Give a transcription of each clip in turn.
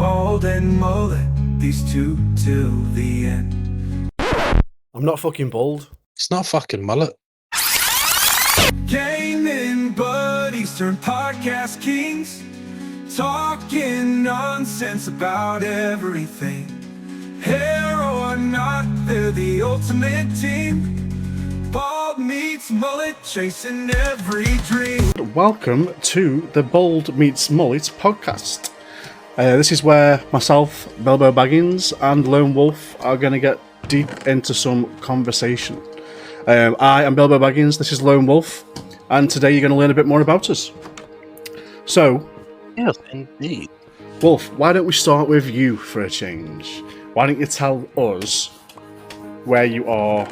Bald and Mullet, these two till the end. I'm not fucking bald. It's not fucking Mullet. Gaming buddies turn podcast kings, talking nonsense about everything. Hair or not, they're the ultimate team. Bald meets Mullet, chasing every dream. Welcome to the Bald Meets Mullet podcast. This is where myself, Bilbo Baggins, and Lone Wolf are going to get deep into some conversation. I am Bilbo Baggins, this is Lone Wolf, and today you're going to learn a bit more about us. So, Yes, indeed. Wolf, why don't we start with you for a change? Why don't you tell us where you are,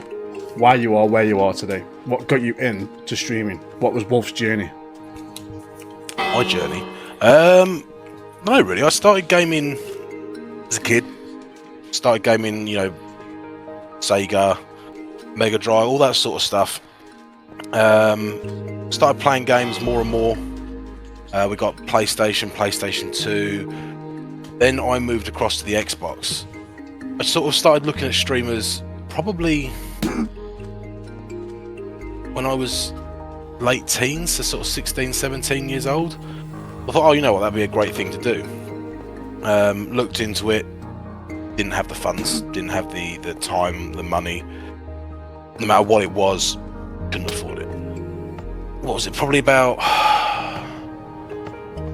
why you are where you are today? What got you into streaming? What was Wolf's journey? My journey. No, really. I started gaming as a kid. Started gaming, Sega, Mega Drive, all that sort of stuff. Started playing games more and more. We got PlayStation 2. Then I moved across to the Xbox. I sort of started looking at streamers probably when I was late teens, so sort of 16, 17 years old. I thought, you know what, that'd be a great thing to do. Looked into it, didn't have the funds, didn't have the time, the money. No matter what it was, couldn't afford it. What was it? Probably about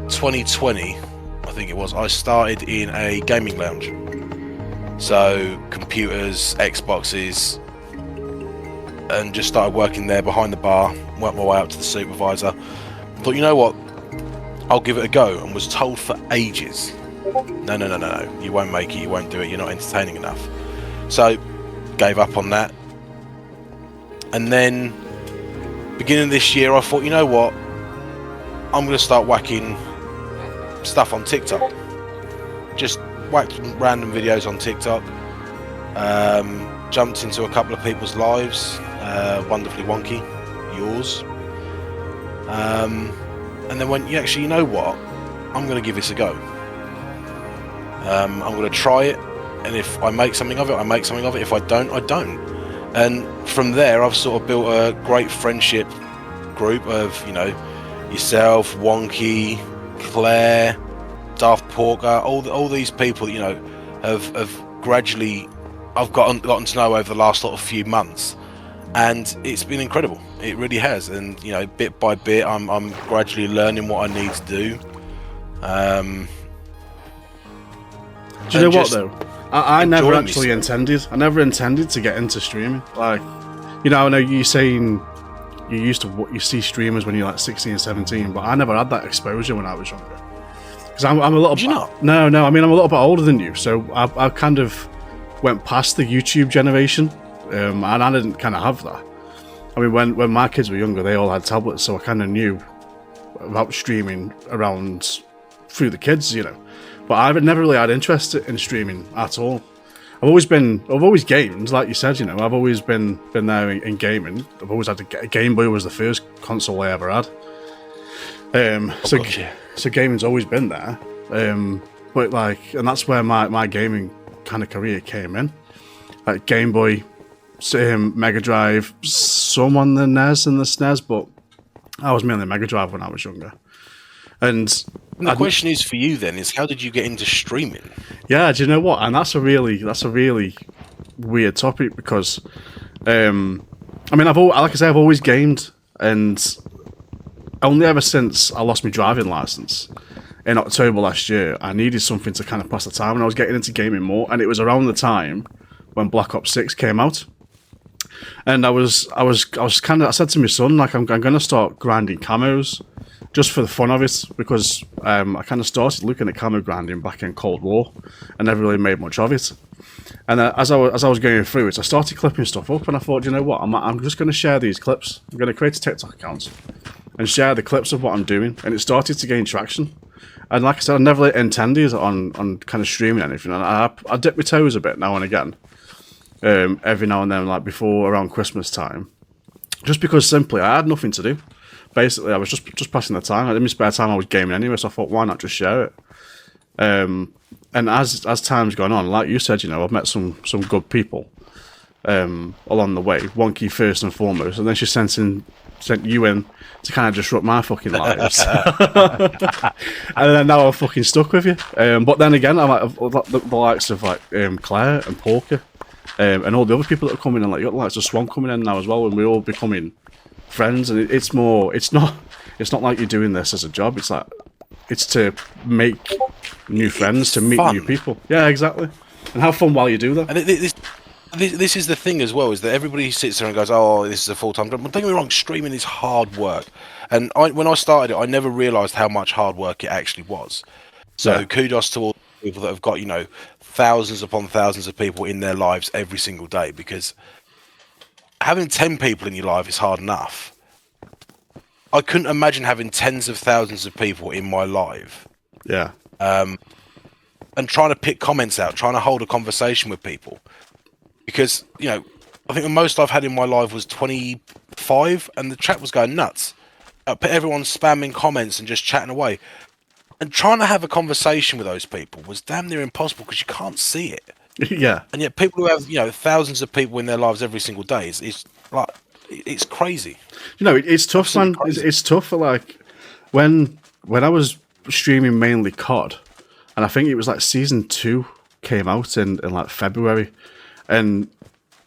2020, I think it was. I started in a gaming lounge. So computers, Xboxes, and just started working there behind the bar, worked my way up to the supervisor. Thought, you know what, I'll give it a go, and was told for ages, no, you won't make it, you won't do it, you're not entertaining enough. So, gave up on that. And then, beginning of this year, I thought, you know what, I'm going to start whacking stuff on TikTok. Just whacked random videos on TikTok. Jumped into a couple of people's lives, Wonderfully Wonky, yours. And then went, actually, you know what? I'm going to give this a go. I'm going to try it, and if I make something of it, I make something of it. If I don't, I don't. And from there, I've sort of built a great friendship group of, yourself, Wonky, Claire, Daft Porker, all these people, have gradually, I've gotten to know over the last few months. And it's been incredible. It really has. And bit by bit, I'm gradually learning what I need to do. Do you know what though? I never actually intended. I never intended to get into streaming. Like, I know you're saying you used to you see streamers when you're like 16, 17, but I never had that exposure when I was younger. Because I'm a little. Did you not? No. I mean, I'm a little bit older than you, so I kind of went past the YouTube generation. And I didn't kind of have that. I mean, when my kids were younger, they all had tablets, so I kind of knew about streaming around through the kids, But I've never really had interest in streaming at all. I've always gamed, like you said, I've always been there in gaming. I've always had a Game Boy was the first console I ever had. So gaming's always been there. But and that's where my gaming kind of career came in. Like Game Boy, Mega Drive, some on the NES and the SNES, but I was mainly Mega Drive when I was younger. And the question is for you then, is how did you get into streaming? Yeah, do you know what? And that's a really weird topic because, I mean, like I say, I've always gamed, and only ever since I lost my driving license in October last year, I needed something to kind of pass the time, and I was getting into gaming more, and it was around the time when Black Ops 6 came out. And I said to my son, like, I'm going to start grinding camos just for the fun of it, because I kind of started looking at camo grinding back in Cold War and never really made much of it. And as I was going through it, I started clipping stuff up, and I thought, you know what, I'm just going to share these clips. I'm going to create a TikTok account and share the clips of what I'm doing, and it started to gain traction. And like I said, I never really intended on kind of streaming anything, and I dip my toes a bit now and again. Every now and then, like before around Christmas time, just because simply I had nothing to do. Basically, I was just passing the time. In my spare time, I was gaming anyway, so I thought, why not just share it? And And as time's gone on, like you said, you know, I've met some good people along the way. Wonky first and foremost, and then she sent you in to kind of disrupt my fucking lives. And then now I'm fucking stuck with you. But then again, I'm like the likes of like Claire and Porker, and all the other people that are coming in. Like you got the likes of Swan coming in now as well, and we're all becoming friends. And it's not like you're doing this as a job. It's like it's to make new friends, to meet new people. Yeah, exactly. And have fun while you do that. And this is the thing as well, is that everybody sits there and goes, oh, this is a full-time job. But don't get me wrong, streaming is hard work. And when I started it, I never realised how much hard work it actually was. So kudos to all the people that have got, you know, thousands upon thousands of people in their lives every single day, because having 10 people in your life is hard enough. I couldn't imagine having tens of thousands of people in my life. Yeah. And trying to pick comments out, trying to hold a conversation with people. Because, you know, I think the most I've had in my life was 25, and the chat was going nuts. Everyone spamming comments and just chatting away. And trying to have a conversation with those people was damn near impossible because you can't see it. Yeah. And yet people who have, you know, thousands of people in their lives every single day, it's like, it's crazy. You know, it's tough, man. It's tough for, like, when I was streaming mainly COD, and I think it was like season 2 came out in like February, and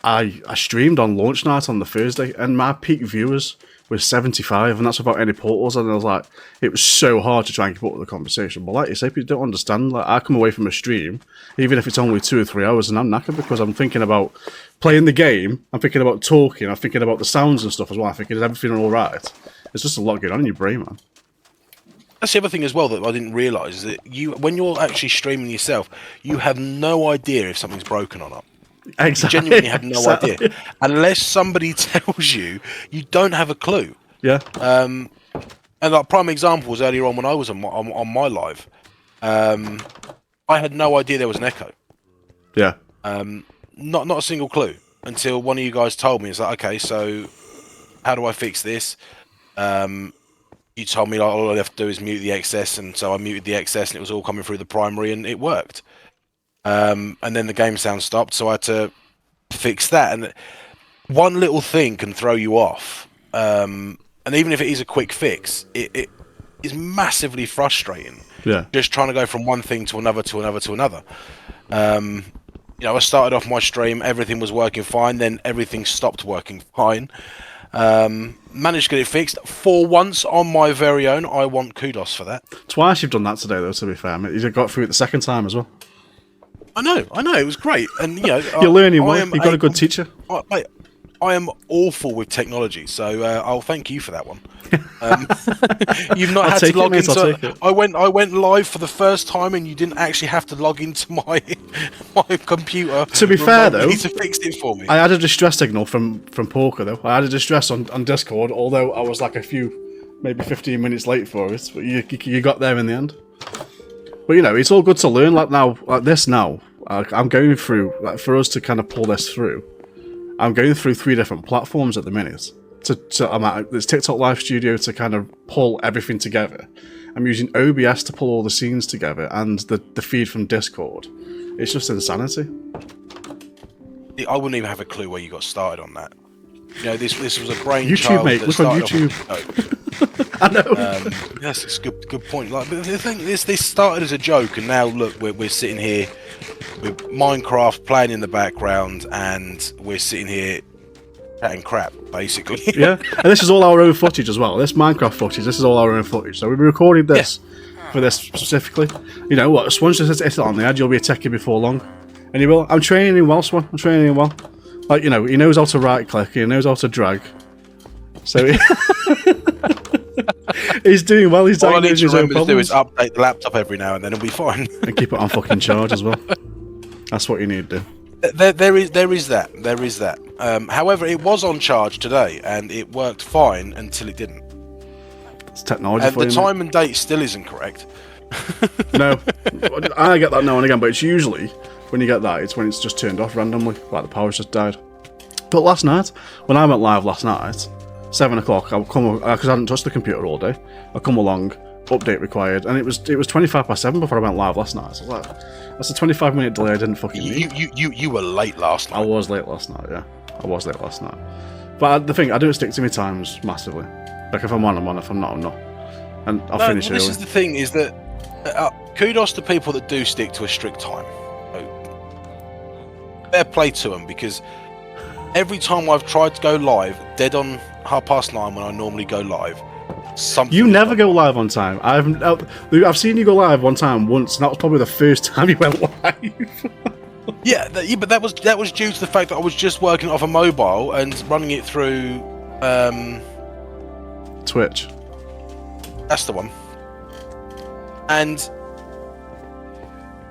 I streamed on launch night on the Thursday, and my peak viewers was 75, and that's without any portals. And I was like, it was so hard to try and keep up with the conversation. But like you say, people don't understand. Like, I come away from a stream, even if it's only 2 or 3 hours, and I'm knackered because I'm thinking about playing the game, I'm thinking about talking, I'm thinking about the sounds and stuff as well. I'm thinking, is everything all right? There's just a lot going on in your brain, man. That's the other thing as well that I didn't realise, is that when you're actually streaming yourself, you have no idea if something's broken or not. Exactly. You genuinely have no idea. Unless somebody tells you, you don't have a clue. Yeah. And like prime example was earlier on when I was on my live. I had no idea there was an echo. Yeah. Not a single clue until one of you guys told me. It's like, okay, so how do I fix this? You told me like, all I have to do is mute the excess, and so I muted the excess, and it was all coming through the primary, and it worked. And then the game sound stopped, so I had to fix that. And one little thing can throw you off. And even if it is a quick fix, it is massively frustrating. Yeah. Just trying to go from one thing to another to another to another. You know, I started off my stream, everything was working fine, then everything stopped working fine. Managed to get it fixed for once on my very own. I want kudos for that. Twice you've done that today, though, to be fair. You got through it the second time as well. I know, it was great. And, you know, you're learning well. You've got a good teacher. I am awful with technology, so I'll thank you for that one. You've not had to log into. I went live for the first time, and you didn't actually have to log into my computer. To be fair, though, to fix it for me. I had a distress signal from Porker, though. I had a distress on Discord, although I was like maybe 15 minutes late for it. But you got there in the end. But you know, it's all good to learn. Like this now. I'm going through, like, for us to kind of pull this through. I'm going through 3 different platforms at the minute. I'm at this TikTok Live Studio to kind of pull everything together. I'm using OBS to pull all the scenes together, and the feed from Discord. It's just insanity. I wouldn't even have a clue where you got started on that. You know, this was a brain YouTube, child mate. that Look on started YouTube. I know. Yes, it's a good point. Like, but the thing, this started as a joke, and now look, we're sitting here with Minecraft playing in the background, and we're sitting here chatting crap, basically. Yeah, and this is all our own footage as well. This Minecraft footage, this is all our own footage. So we recorded this for this specifically. You know what? Swan just hit it on the edge. You'll be a techie before long, and you will. I'm training him well, Swan. I'm training him well. Like, you know, he knows how to right click. He knows how to drag. So he's doing well. He's all I need his to own remember to do problems. is update the laptop every now and then, it'll be fine. And keep it on fucking charge as well. That's what you need to do. There is that. However, it was on charge today, and it worked fine until it didn't. It's technology and for the you, time mate. and date still isn't correct. No, I get that now and again, but it's usually when you get that, it's when it's just turned off randomly, like the power's just died. But last night, when I went live last night, 7 o'clock, I'll come, because I hadn't touched the computer all day, I'll come along, update required, and it was 7:25 before I went live last night. So I was like, that's a 25-minute delay I didn't fucking need. You were late last night. I was late last night, yeah. I was late last night. But the thing, I don't stick to my times massively. Like, if I'm on, I'm on. If I'm not, I'm not. And I'll finish early. This is the thing, is that kudos to people that do stick to a strict time. Fair play to them, because every time I've tried to go live, dead on 9:30 when I normally go live, something. You never go live on time. I've seen you go live one time once, and that was probably the first time you went live. Yeah, but that was due to the fact that I was just working off a mobile and running it through Twitch. That's the one. And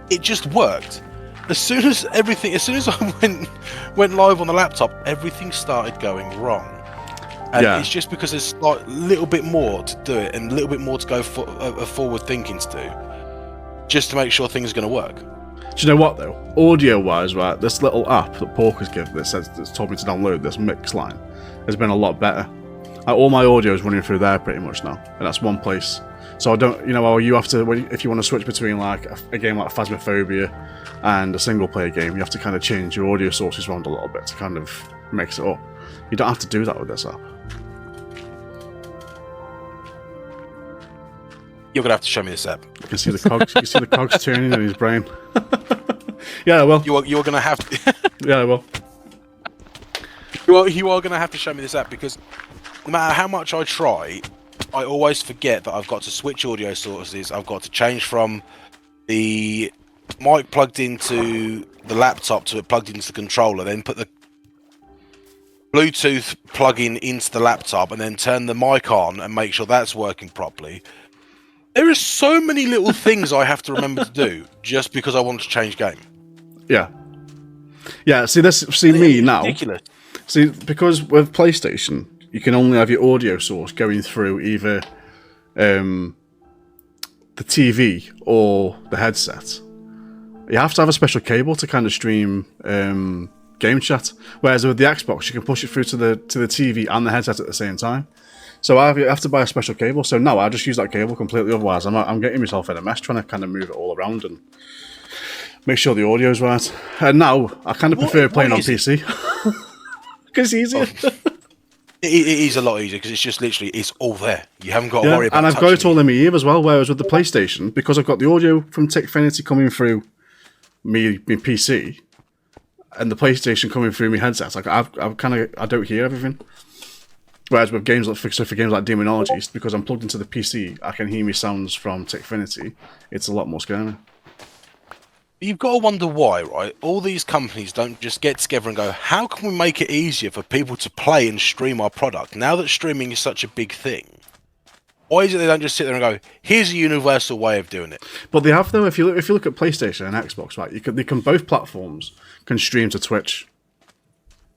it just worked. As soon as I went live on the laptop, everything started going wrong. And it's just because there's like a little bit more to do it and a little bit more to go for forward thinking to do, just to make sure things are going to work. Do you know what though? Audio wise, right, this little app that Porker's given that's told me to download, this mix line, has been a lot better. Like, all my audio is running through there pretty much now, and that's one place. So I don't, you have to, if you want to switch between like a game like Phasmophobia and a single player game, you have to kind of change your audio sources around a little bit to kind of mix it up. You don't have to do that with this app. You're gonna have to show me this app. You can see the cogs. You can see the cogs turning in his brain. Yeah, well. You're gonna have to. Yeah, well. You are gonna have to show me this app, because no matter how much I try, I always forget that I've got to switch audio sources. I've got to change from the mic plugged into the laptop to it plugged into the controller, then put the Bluetooth plug-in into the laptop, and then turn the mic on and make sure that's working properly. There are so many little things I have to remember to do just because I want to change game. Yeah. Yeah, see me now. Ridiculous. See, because with PlayStation, you can only have your audio source going through either the TV or the headset. You have to have a special cable to kind of stream game chat. Whereas with the Xbox, you can push it through to the TV and the headset at the same time. So I have to buy a special cable. So no, I just use that cable completely. Otherwise, I'm getting myself in a mess trying to kind of move it all around and make sure the audio's right. And now I kind of prefer playing on PC because it's easier. It is a lot easier because it's just literally it's all there. You haven't got to worry about. And I've got it all in my ear as well. Whereas with the PlayStation, because I've got the audio from Techfinity coming through my PC and the PlayStation coming through my headset, like I don't hear everything. Whereas with games like for games like Demonology, because I'm plugged into the PC, I can hear me sounds from Techfinity. It's a lot more scary. You've got to wonder why, right? All these companies don't just get together and go, how can we make it easier for people to play and stream our product? Now that streaming is such a big thing, why is it they don't just sit there and go, here's a universal way of doing it? But they have, though. If you look at PlayStation and Xbox, right, they can both platforms can stream to Twitch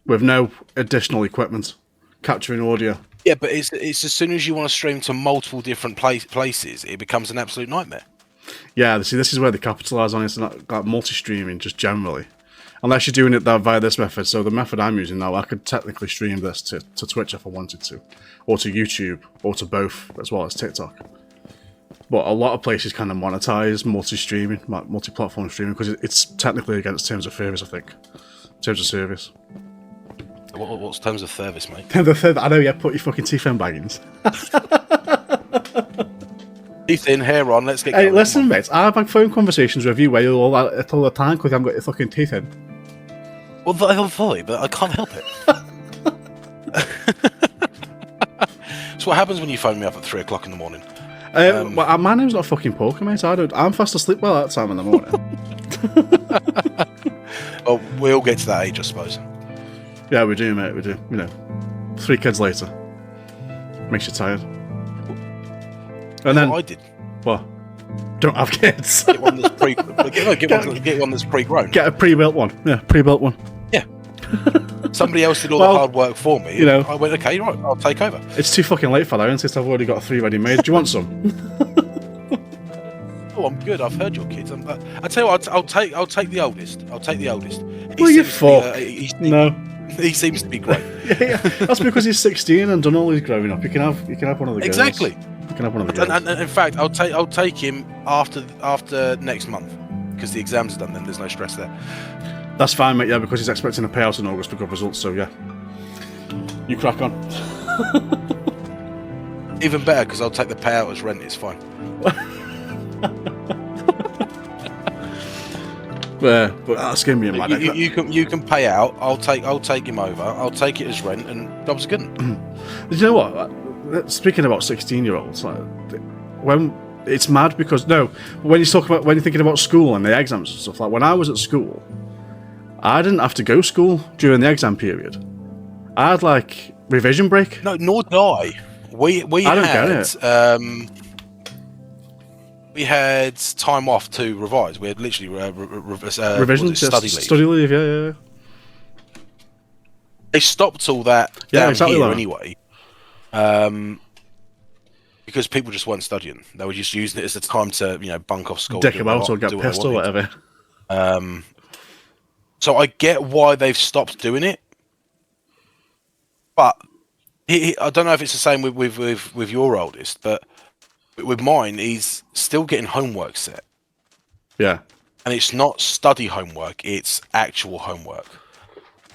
with no additional equipment, capturing audio. Yeah, but it's as soon as you want to stream to multiple different places, it becomes an absolute nightmare. Yeah, see, this is where they capitalise on it. It's not like multi-streaming, just generally. Unless you're doing it via this method. So the method I'm using now, I could technically stream this to Twitch if I wanted to. Or to YouTube, or to both, as well as TikTok. But a lot of places kind of monetize multi-streaming, multi-platform streaming, because it's technically against terms of service, I think. Terms of service. What's terms of service, mate? I know, yeah, put your fucking teeth in, Baggins. Teeth in, hair on, let's get going. Hey, listen, mate, I've had phone conversations with you where you're all the time because I haven't got your fucking teeth in. Well, I'm sorry, but I can't help it. That's what happens when you phone me up at 3 o'clock in the morning. Well, my name's not fucking Poker, mate. I'm fast asleep by that time in the morning. Well, we all get to that age, I suppose. Yeah, we do, mate. We do. 3 kids later. Makes you tired. And then I did. What? Don't have kids. Get one that's get one that's pre-grown. Get a pre-built one. Yeah, pre-built one. Yeah. Somebody else did all the hard work for me. I went, okay, right, I'll take over. It's too fucking late for that, since I've already got 3 ready made. Do you want some? Oh, I'm good. I've heard your kids. I tell you what, I'll take the oldest. I'll take the oldest. Well, you fuck. No. He seems to be great. Yeah. That's because he's 16 and done all his growing up. You can have one of the girls. Exactly. You can can have one of the games. And in fact, I'll take him after next month because the exams are done. Then there's no stress there. That's fine, mate. Yeah, because he's expecting a payout in August for good results. So yeah, you crack on. Even better because I'll take the payout as rent. It's fine. But that's gonna be a mad. You can pay out. I'll take him over. I'll take it as rent, and jobs are good. You know what? Speaking about 16-year-olds, like, when it's mad because when you're thinking about school and the exams and stuff, like when I was at school, I didn't have to go to school during the exam period. I had like revision break. No, nor did I. We I don't get it. We had time off to revise. We had literally revision, study leave. Yeah. They stopped all that down here anyway, because people just weren't studying. They were just using it as a time to bunk off school, dick about or get pissed or whatever. So I get why they've stopped doing it, but I don't know if it's the same with your oldest, but with mine, he's still getting homework set. Yeah. And it's not study homework, it's actual homework.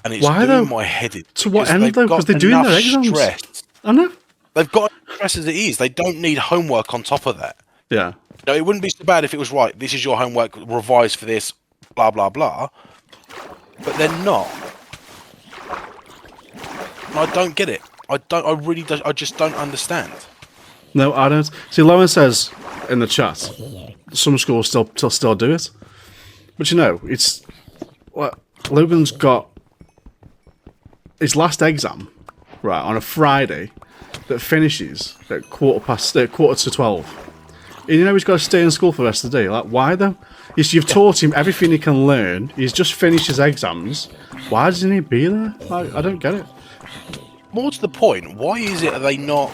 And it's doing my head in. To what end, though? Because they're doing their exams. Stress. I know. They've got stress as it is. They don't need homework on top of that. Yeah. No, it wouldn't be so bad if it was right. This is your homework, revise for this, blah, blah, blah. But they're not. And I don't get it. I just don't understand. No, I don't. See, Lauren says in the chat, some schools still do it. But it's... Well, Logan's got his last exam, right, on a Friday that finishes at quarter to 12. And he's got to stay in school for the rest of the day. Like, why, though? You've taught him everything he can learn. He's just finished his exams. Why doesn't he be there? I don't get it. More to the point, why is it are they not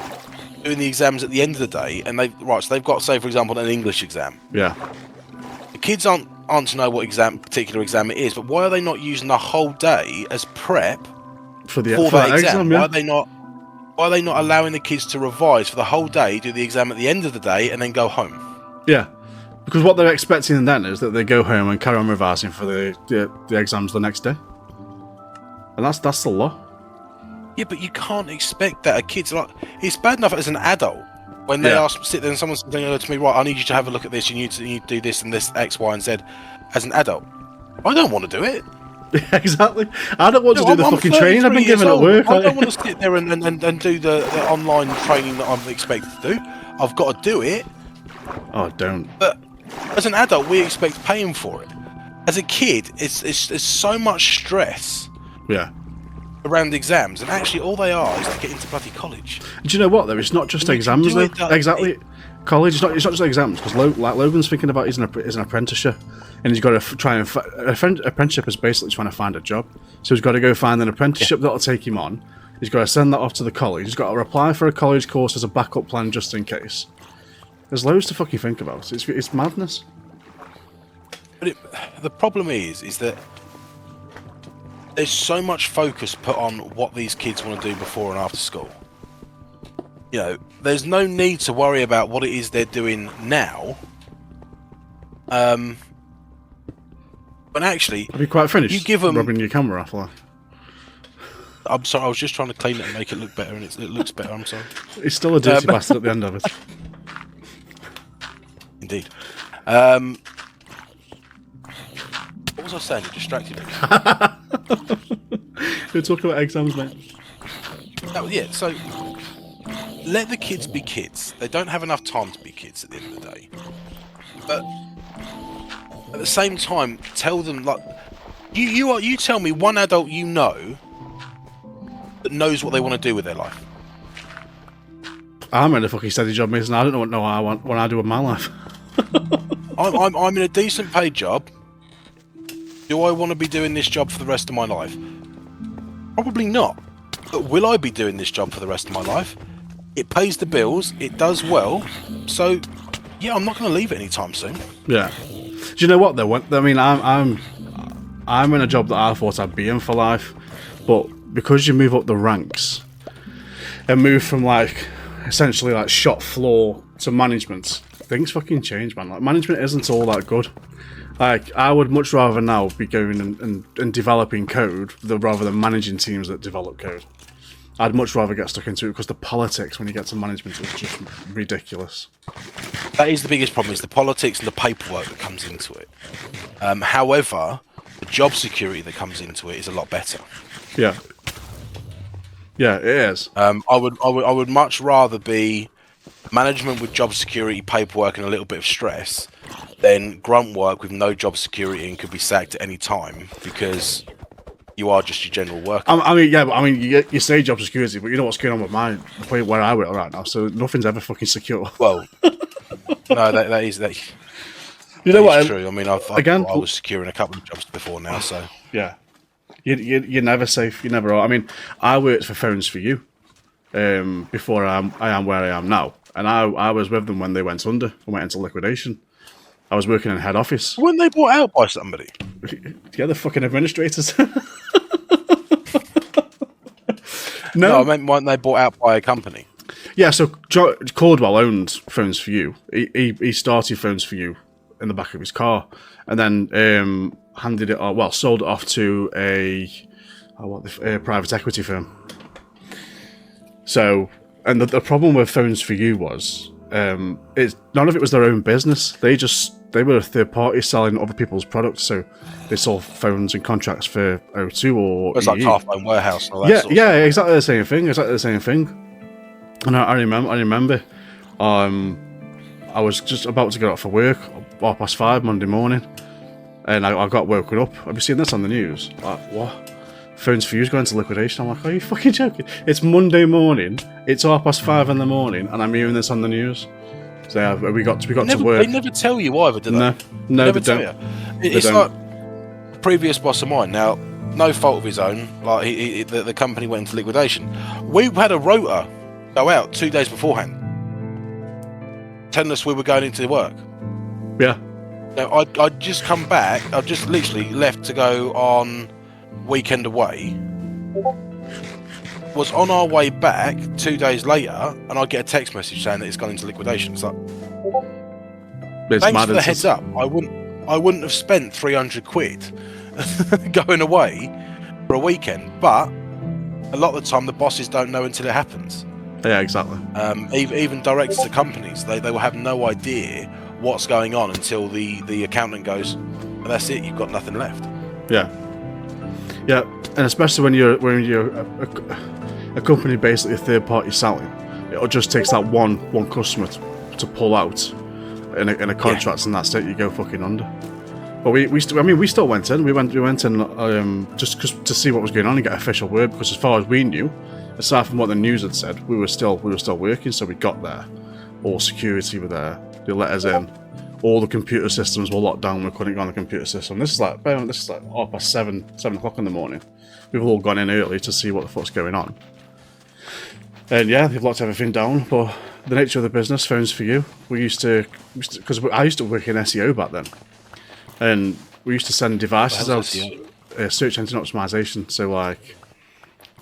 doing the exams at the end of the day? And so they've got, say, for example, an English exam. Yeah. The kids aren't to know what particular exam it is, but why are they not using the whole day as prep for that exam? Yeah. Why are they not allowing the kids to revise for the whole day, do the exam at the end of the day, and then go home? Yeah. Because what they're expecting then is that they go home and carry on revising for the exams the next day. And that's the law. Yeah, but you can't expect that a kid's like... It's bad enough as an adult when they sit there and someone's saying to me, right, I need you to have a look at this, you need to do this and this, X, Y, and Z. As an adult, I don't want to do it. Yeah, exactly. I don't want to do the fucking training I've been given at work. I don't want to sit there and do the online training that I'm expected to do. I've got to do it. Oh, don't. But as an adult, we expect paying for it. As a kid, it's so much stress. Yeah. Around exams, and actually all they are is to get into bloody college. Do you know what, though? It's not just exams, though. Exactly. College, it's not just exams, because Logan's thinking about he's an apprenticeship, and he's got to try and... apprenticeship is basically trying to find a job. So he's got to go find an apprenticeship that'll take him on. He's got to send that off to the college. He's got to apply for a college course as a backup plan just in case. There's loads to fucking think about. It's madness. But the problem is that there's so much focus put on what these kids want to do before and after school. There's no need to worry about what it is they're doing now. But actually, have you quite finished? You give them rubbing your camera off. Like. I'm sorry, I was just trying to clean it and make it look better, and it looks better. I'm sorry. It's still a dirty bastard at the end of it. Indeed. What was I saying? You distracted me. We're talking about exams, mate. So let the kids be kids. They don't have enough time to be kids at the end of the day. But at the same time, tell them, like, you tell me one adult that knows what they want to do with their life. I'm in a fucking steady job, Mason. I don't know what I want when I do with my life. I'm in a decent paid job. Do I want to be doing this job for the rest of my life? Probably not. But will I be doing this job for the rest of my life? It pays the bills. It does well. So, yeah, I'm not going to leave it anytime soon. Yeah. Do you know what though? I mean, I'm in a job that I thought I'd be in for life, but because you move up the ranks and move from like essentially like shop floor to management, things fucking change, man. Like management isn't all that good. Like I would much rather now be going and developing code rather than managing teams that develop code. I'd much rather get stuck into it because the politics when you get to management is just ridiculous. That is the biggest problem, is the politics and the paperwork that comes into it. However, the job security that comes into it is a lot better. Yeah. Yeah, it is. I would much rather be management with job security, paperwork, and a little bit of stress than grunt work with no job security and could be sacked at any time because you are just your general worker. I mean, yeah, but I mean, you say job security, but you know what's going on with where I work right now, so nothing's ever fucking secure. Well, no, that is. You know what? True. I mean, I was secure in a couple of jobs before now, so yeah, you're never safe. You never are. I mean, I worked for Phones for You before I am where I am now, and I was with them when they went under and went into liquidation. I was working in head office. Weren't they bought out by somebody? Yeah, the fucking administrators. No, I meant weren't they bought out by a company? Yeah, so Caldwell owned Phones for You. He started Phones for You in the back of his car, and then sold it off to a private equity firm. So, and the problem with Phones for You was, none of it was their own business. They were a third party selling other people's products. So they sold phones and contracts for O2 or it's like EE. Half-Phone Warehouse and all that. Yeah, exactly the same thing. Exactly the same thing. And I remember, I was just about to get up for work, 5:30 Monday morning, and I got woken up. Have you seen this on the news? Like, what? Phones for You's going to liquidation. I'm like, are you fucking joking? It's Monday morning. It's 5:30 in the morning, and I'm hearing this on the news. So yeah, we got to work. They never tell you either, do they? No, they don't. It's like a previous boss of mine. Now, no fault of his own. Like the company went into liquidation. We had a rota go out 2 days beforehand, telling us we were going into work. Yeah. Now, I'd just come back. I'd just literally left to go on weekend away. Was on our way back 2 days later, and I get a text message saying that it's gone into liquidation. It's like, thanks for the heads up. I wouldn't have spent 300 quid going away for a weekend, but a lot of the time the bosses don't know until it happens. Yeah, exactly. Even directors of companies, they will have no idea what's going on until the accountant goes, well, that's it, you've got nothing left. Yeah. Yeah, and especially when you're a company basically a third party selling, it just takes that one customer to pull out in a contract, and that's it. You go fucking under. But we still went in. We went in just to see what was going on and get official word, because as far as we knew, aside from what the news had said, we were still working. So we got there, all security were there. They let us in. All the computer systems were locked down. We couldn't go on the computer system. This is like 7 o'clock in the morning. We've all gone in early to see what the fuck's going on. And yeah, they've locked everything down. But the nature of the business, Phones for You, we used to because I used to work in SEO back then, and we used to send devices out, search engine optimization. So like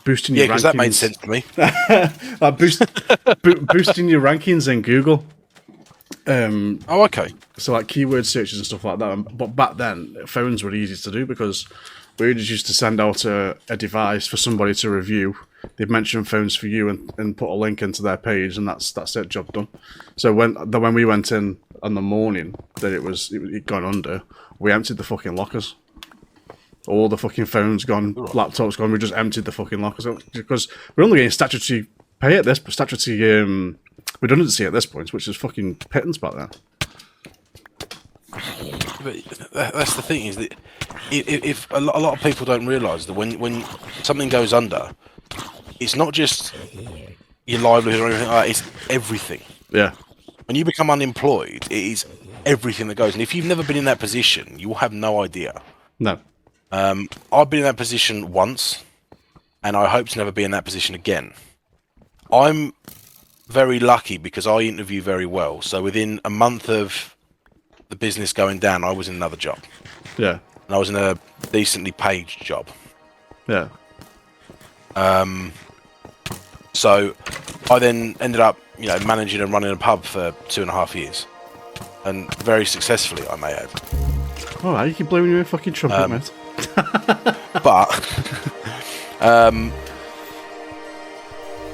boosting your rankings. Yeah, because that made sense to me. Like boosting your rankings in Google. Okay. So like keyword searches and stuff like that. But back then, phones were easy to do because we just used to send out a device for somebody to review. They'd mention Phones for You and put a link into their page, and that's it, job done. So when we went in on the morning that it gone under, we emptied the fucking lockers. All the fucking phones gone, laptops gone. We just emptied the fucking lockers because we're only getting statutory pay at this, statutory redundancy at this point, which is fucking pittance back then. But that's the thing, is that if a lot of people don't realise that when something goes under, it's not just your livelihood or anything like that, it's everything. Yeah. When you become unemployed, it is everything that goes. And if you've never been in that position, you will have no idea. No. I've been in that position once, and I hope to never be in that position again. I'm very lucky because I interview very well. So within a month of the business going down, I was in another job. Yeah. And I was in a decently paid job. Yeah. So I then ended up, managing and running a pub for 2.5 years, and very successfully, I may add. All right, you keep blowing your own fucking trumpet, mate. But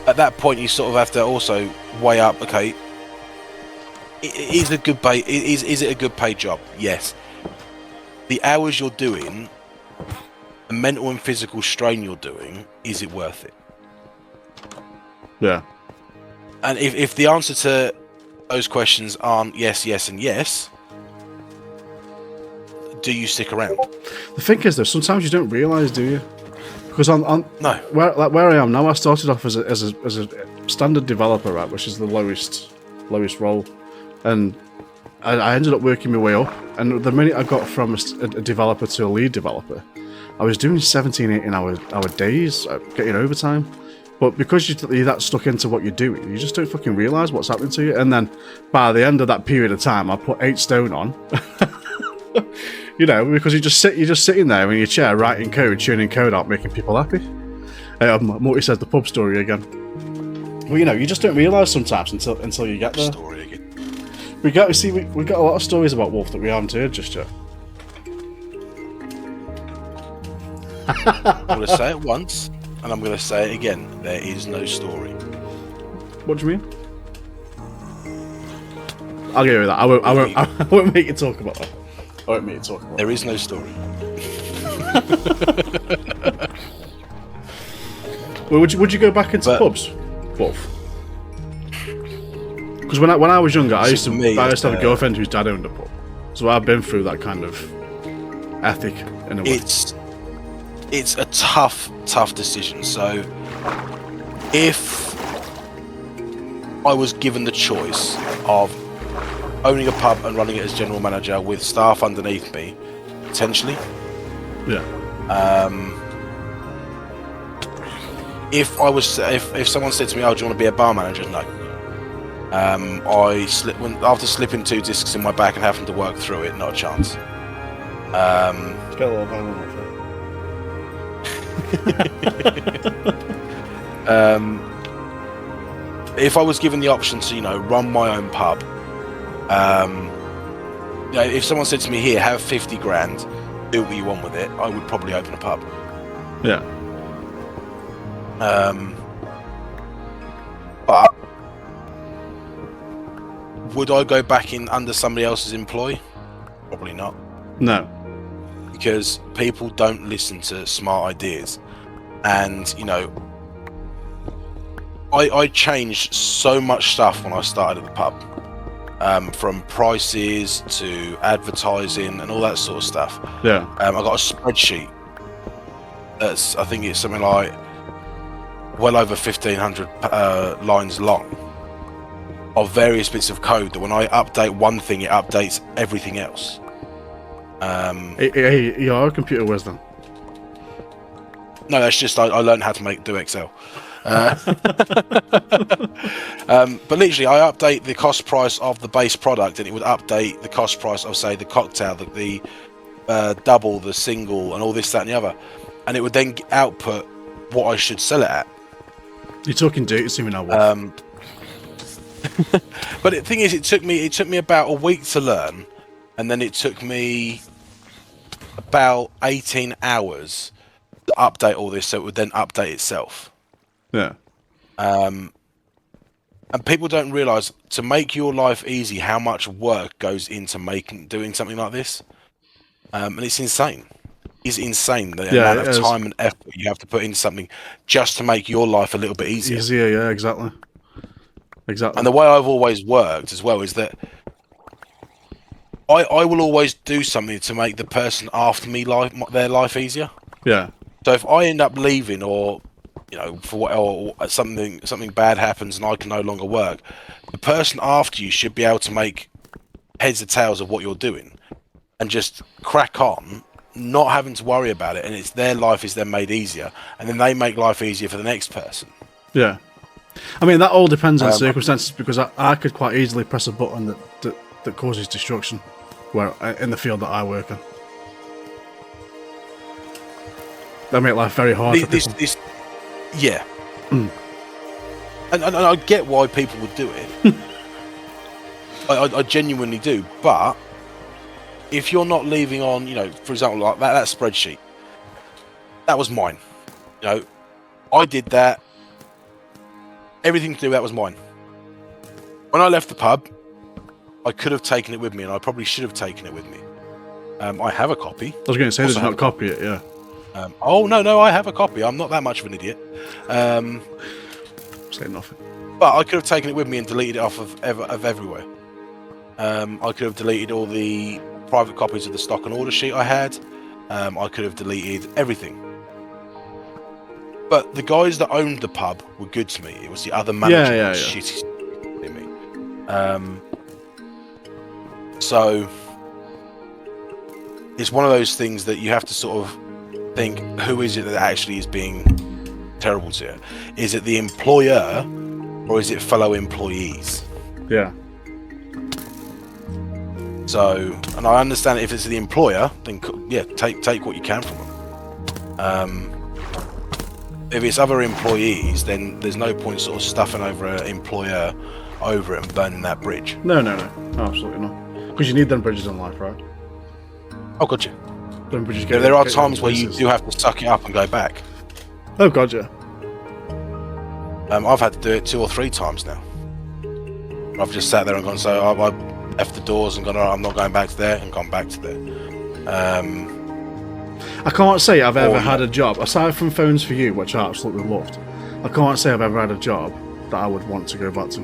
at that point, you sort of have to also weigh up. Okay, is it a good paid job? Yes. The hours you're doing, the mental and physical strain you're doing, is it worth it? Yeah. And if the answer to those questions aren't yes, yes, and yes, do you stick around? The thing is, though, sometimes you don't realise, do you? Because No. where I am now, I started off as a standard developer, right, which is the lowest role, and I ended up working my way up. And the minute I got from a developer to a lead developer, I was doing 17, 18 hour days, getting overtime. But because you're that stuck into what you're doing, you just don't fucking realise what's happening to you. And then by the end of that period of time, I put 8 stone on. Because you're just sitting there in your chair writing code, churning code out, making people happy. Morty says the pub story again. Well, you just don't realise sometimes until you get there. Story again. We got a lot of stories about Wolf that we haven't heard just yet. I'm going to say it once, and I'm going to say it again. There is no story. What do you mean? I'll give you that. I won't make you talk about that. I won't make you talk about that. There is no story. Well, would you go back into pubs, Wolf? Because when I was younger, I used to have a girlfriend whose dad owned a pub, so I've been through that kind of ethic in a way. It's a tough decision. So, if I was given the choice of owning a pub and running it as general manager with staff underneath me, potentially. Yeah. If someone said to me, "Oh, do you want to be a bar manager?" No. After slipping 2 discs in my back and having to work through it, not a chance. Get a little bang on if I was given the option to, run my own pub, if someone said to me, "Here, have 50 grand, do what you want with it," I would probably open a pub. Yeah. But would I go back in under somebody else's employ? Probably not. No. Because people don't listen to smart ideas. And, I changed so much stuff when I started at the pub. From prices to advertising and all that sort of stuff. Yeah. I got a spreadsheet I think it's something like well over 1,500 lines long of various bits of code that when I update one thing, it updates everything else. You are a computer whiz then? No, that's just I learned how to do Excel. But literally, I update the cost price of the base product, and it would update the cost price of, say, the cocktail, the double, the single, and all this, that, and the other. And it would then output what I should sell it at. You're talking data to me now, Wolf. But the thing is, it took me about a week to learn, and then it took me about 18 hours to update all this, so it would then update itself. Yeah. And people don't realise, to make your life easy, how much work goes into doing something like this. And it's insane. It's insane the amount of time and effort you have to put into something just to make your life a little bit easier. Easier, yeah, exactly. Exactly. And the way I've always worked as well is that I will always do something to make the person after me their life easier. Yeah. So if I end up leaving, or or something bad happens and I can no longer work, the person after you should be able to make heads or tails of what you're doing and just crack on, not having to worry about it, and it's their life is then made easier, and then they make life easier for the next person. Yeah. I mean, that all depends on circumstances, because I could quite easily press a button that causes destruction in the field that I work in. That make life very hard for people. Yeah. and I get why people would do it. I genuinely do. But if you're not leaving on, for example, like that spreadsheet, that was mine. I did that. Everything to do with that was mine. When I left the pub, I could have taken it with me, and I probably should have taken it with me. I have a copy. I was going to say, did you not copy it? Yeah. Oh no, I have a copy. I'm not that much of an idiot. Say nothing. But I could have taken it with me and deleted it off of everywhere. I could have deleted all the private copies of the stock and order sheet I had. I could have deleted everything. But the guys that owned the pub were good to me. It was the other manager that was shitty to me. So it's one of those things that you have to sort of think, who is it that actually is being terrible to you? Is it the employer or is it fellow employees? Yeah. So, and I understand if it's the employer, then yeah, take what you can from them. If it's other employees, then there's no point sort of stuffing over an employer over it and burning that bridge. No, absolutely not. Because you need them bridges in life, right? Oh, gotcha. Them bridges There are times where you do have to suck it up and go back. Oh, God, yeah. I've had to do it 2 or 3 times now. I've just sat there and gone, so I left the doors and gone, all right, I'm not going back to there, and gone back to there. I can't say I've ever had a job, aside from Phones for You, which I absolutely loved, I can't say I've ever had a job that I would want to go back to.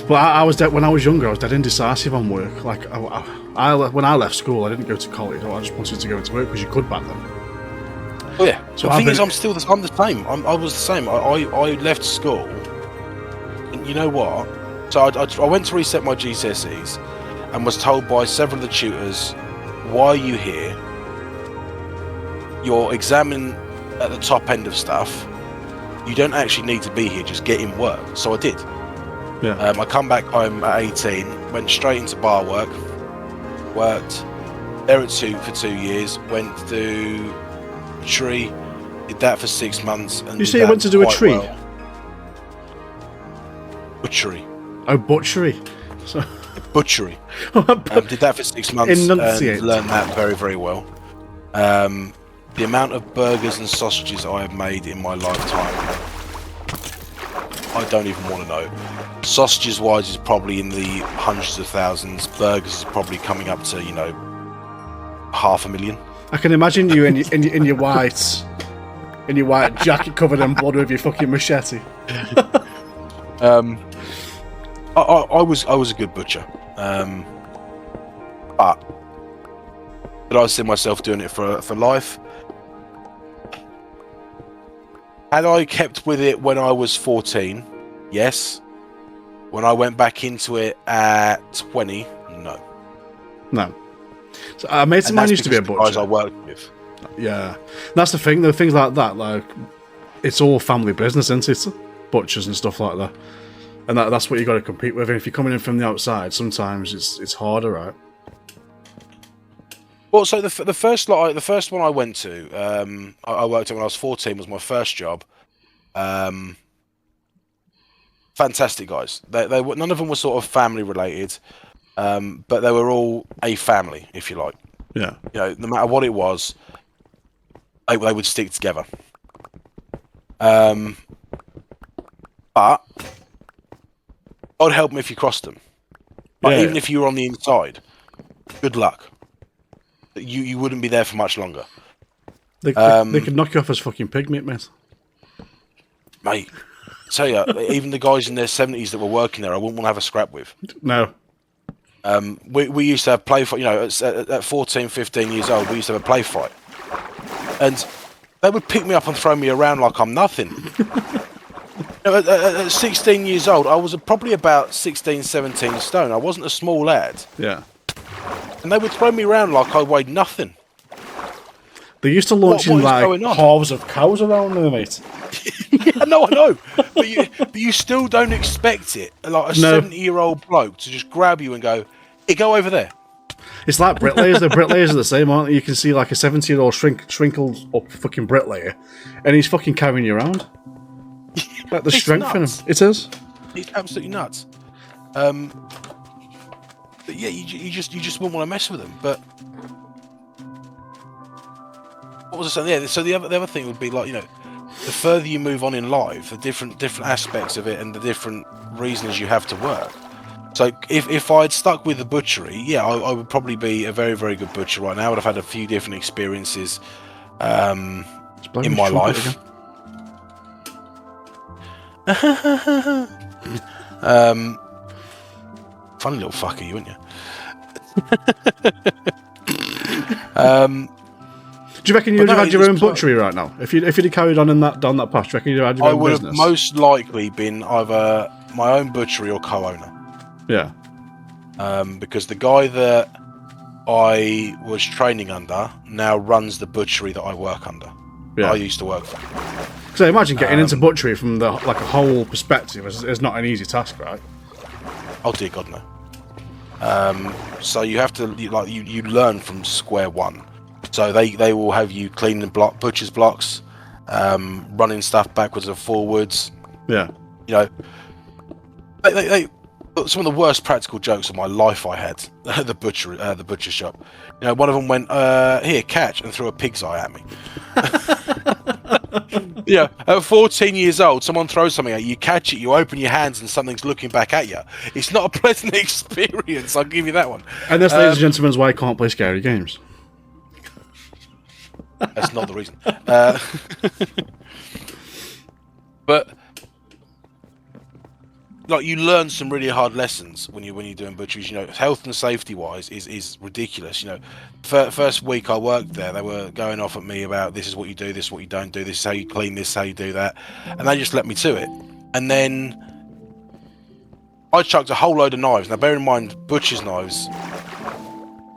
But I was when I was younger, I was dead indecisive on work. Like, when I left school, I didn't go to college. I just wanted to go to work because you could back then. Oh yeah. So the thing is, I'm the same. I was the same. I left school, and you know what? So I went to reset my GCSEs, and was told by several of the tutors, "Why are you here? You're examining at the top end of stuff. You don't actually need to be here. Just get in work." So I did. Yeah. I come back home at 18, went straight into bar work, worked there for 2 years, went to do tree, did that for 6 months. And you say you went to do a tree? Well. Butchery. Oh, butchery. So... Butchery. Did that for 6 months and learned that very, very well. The amount of burgers and sausages I have made in my lifetime, I don't even want to know. Sausages wise is probably in the hundreds of thousands. Burgers is probably coming up to 500,000. I can imagine you in your white jacket covered in blood with your fucking machete. I was a good butcher, but did I see myself doing it for life? Had I kept with it when I was 14? Yes. When I went back into it at 20, no. No. So I made some man used to be a butcher. Guys I worked with. Yeah, that's the thing. Though things like that, like it's all family business, isn't it? Butchers and stuff like that, and that's what you got to compete with. And if you're coming in from the outside, sometimes it's harder, right? Well, so the first one I went to, I worked at when I was 14. Was my first job. Fantastic guys. They none of them were sort of family related, but they were all a family, if you like. Yeah. No matter what it was, they would stick together. But God help me if you crossed them. But even if you were on the inside, good luck. You wouldn't be there for much longer. They could knock you off as fucking pig meat, mate. Mate, I tell you, even the guys in their 70s that were working there, I wouldn't want to have a scrap with. No. We used to have play fight, at 14, 15 years old, we used to have a play fight. And they would pick me up and throw me around like I'm nothing. At 16 years old, I was probably about 16, 17 stone. I wasn't a small lad. Yeah. And they would throw me around like I weighed nothing. They used to launch in like halves of cows around there, mate. Yeah, no, I know. But you still don't expect it. Like a 70-year-old bloke to just grab you and go, hey, go over there. It's like bricklayers. The bricklayers are the same, aren't they? You can see like a 70-year-old shrinkled up fucking bricklayer, and he's fucking carrying you around. Like the It's strength in nuts. him. It is. It's absolutely nuts. But yeah, you just wouldn't want to mess with them. But what was I saying? Yeah. So the other thing would be like, the further you move on in life, the different aspects of it and the different reasons you have to work. So if I'd stuck with the butchery, yeah, I would probably be a very, very good butcher right now. I would have had a few different experiences in my life. Funny little fucker, you, aren't you? Do you reckon you'd have had your own butchery right now? If you'd have carried on down that path, do you reckon you'd have had your own business? I would have most likely been either my own butchery or co-owner. Yeah. Because the guy that I was training under now runs the butchery that I work under. Yeah. I used to work for. So imagine getting into butchery from a whole perspective is not an easy task, right? Oh dear God, no. So you have to you learn from square one. So they will have you clean the butcher's blocks, running stuff backwards and forwards. Yeah. They some of the worst practical jokes of my life I had at the butcher shop. One of them went, "Here, catch," and threw a pig's eye at me. At 14 years old, someone throws something at you, catch it, you open your hands, and something's looking back at you. It's not a pleasant experience. I'll give you that one. And this, ladies and gentlemen, is why I can't play scary games. That's not the reason. But you learn some really hard lessons when you're doing butcheries. Health and safety wise is ridiculous. First week I worked there, they were going off at me about this is what you do, this is what you don't do, this is how you clean, this is how you do that, and they just let me to it. And then I chucked a whole load of knives. Now bear in mind, butcher's knives,